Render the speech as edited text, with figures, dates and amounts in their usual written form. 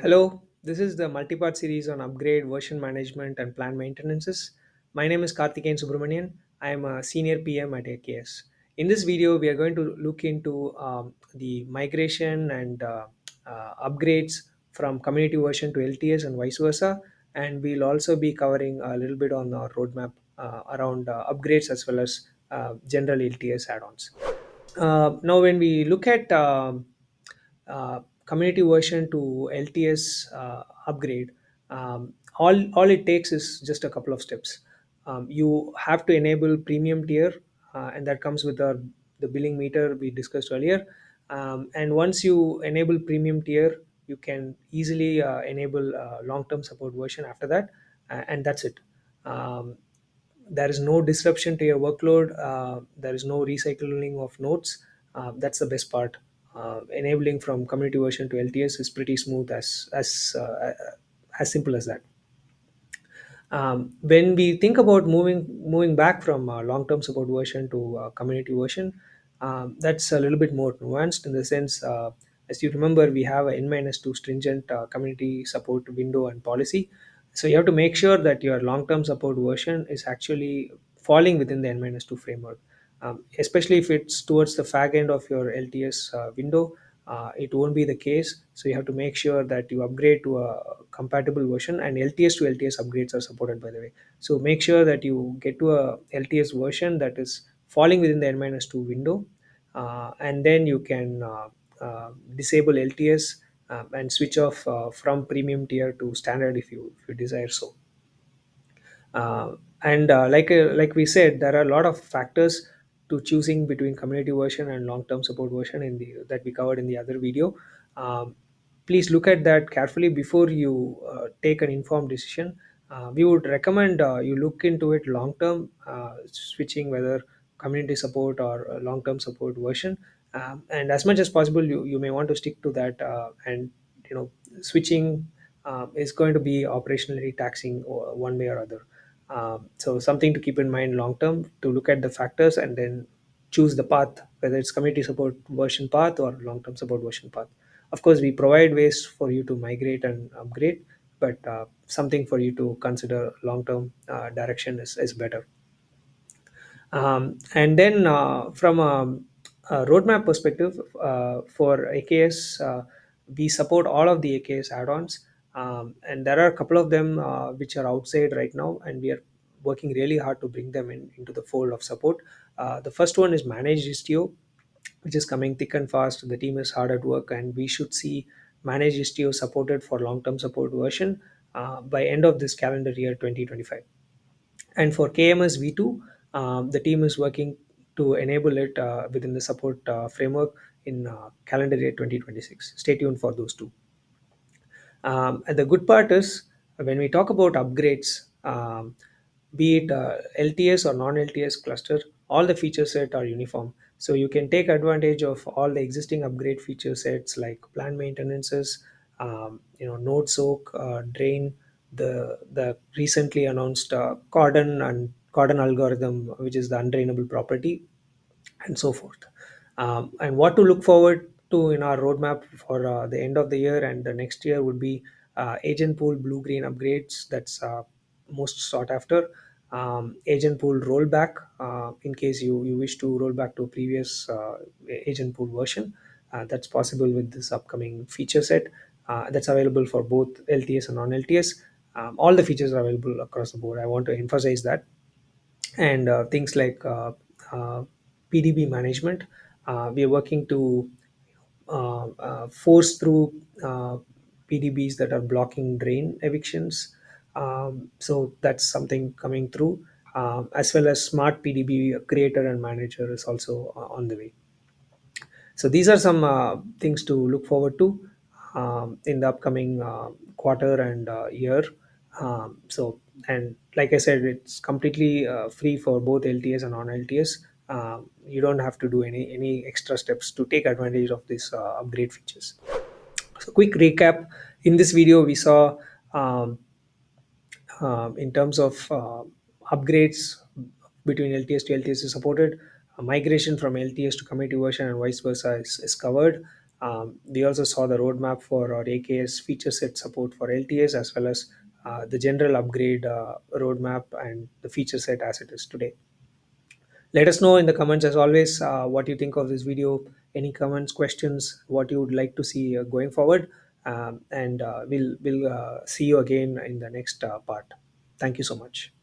Hello, this is the multi-part series on upgrade, version management, and plant maintenances. My name is Kaarthikeyan Subramanian. I am a senior PM at AKS. In this video, we are going to look into the migration and upgrades from community version to LTS and vice versa. And we'll also be covering a little bit on our roadmap around upgrades as well as general LTS add-ons. Now, when we look at community version to LTS upgrade, all it takes is just a couple of steps. You have to enable premium tier, and that comes with the billing meter we discussed earlier. And once you enable premium tier, you can easily enable long-term support version after that, and that's it. Um, there is no disruption to your workload. There is no recycling of nodes. That's the best part. Enabling from community version to LTS is pretty smooth, as simple as that. When we think about moving back from long-term support version to community version, that's a little bit more nuanced in the sense, as you remember, we have a N-2 stringent community support window and policy. So you have to make sure that your long-term support version is actually falling within the N-2 framework, especially if it's towards the fag end of your LTS window. It won't be the case. So you have to make sure that you upgrade to a compatible version, and LTS to LTS upgrades are supported, by the way. So make sure that you get to a LTS version that is falling within the N-2 window, and then you can disable LTS and switch off from premium tier to standard if you desire so. And like we said, there are a lot of factors to choosing between community version and long-term support version in the that we covered in the other video. Um, Please look at that carefully before you take an informed decision. We would recommend you look into it long-term, switching whether community support or long-term support version. And as much as possible, you may want to stick to that. And switching is going to be operationally taxing one way or other. So something to keep in mind long term, to look at the factors and then choose the path, whether it's community support version path or long term support version path. Of course, we provide ways for you to migrate and upgrade, but something for you to consider long term direction is better. And then from a roadmap perspective, for AKS, we support all of the AKS add-ons, and there are a couple of them which are outside right now, and we are working really hard to bring them into the fold of support. The first one is Managed Istio, which is coming thick and fast. The team is hard at work, and we should see Managed Istio supported for long-term support version by end of this calendar year 2025. And for KMS V2, the team is working to enable it within the support framework in calendar year 2026. Stay tuned for those two. And the good part is when we talk about upgrades, be it LTS or non-LTS cluster, all the feature set are uniform. So you can take advantage of all the existing upgrade feature sets like plan maintenances, node soak, drain, the recently announced cordon algorithm, which is the undrainable property, and so forth. And what to look forward to in our roadmap for the end of the year and the next year would be agent pool blue green upgrades. That's most sought after. Agent pool rollback, in case you wish to roll back to a previous agent pool version. That's possible with this upcoming feature set. That's available for both LTS and non-LTS. All the features are available across the board. I want to emphasize that. And things like PDB management. We are working to force through PDBs that are blocking drain evictions. So that's something coming through, as well as smart PDB creator and manager is also on the way. So these are some things to look forward to in the upcoming quarter and year. And like I said, it's completely free for both LTS and non-LTS. You don't have to do any extra steps to take advantage of these upgrade features. So quick recap: in this video, we saw um, in terms of upgrades between LTS to LTS is supported. Migration from LTS to community version and vice versa is covered. We also saw the roadmap for our AKS feature set support for LTS, as well as the general upgrade roadmap and the feature set as it is today. Let us know in the comments, as always, what you think of this video. Any comments, questions, what you would like to see going forward, and we'll see you again in the next part. Thank you so much.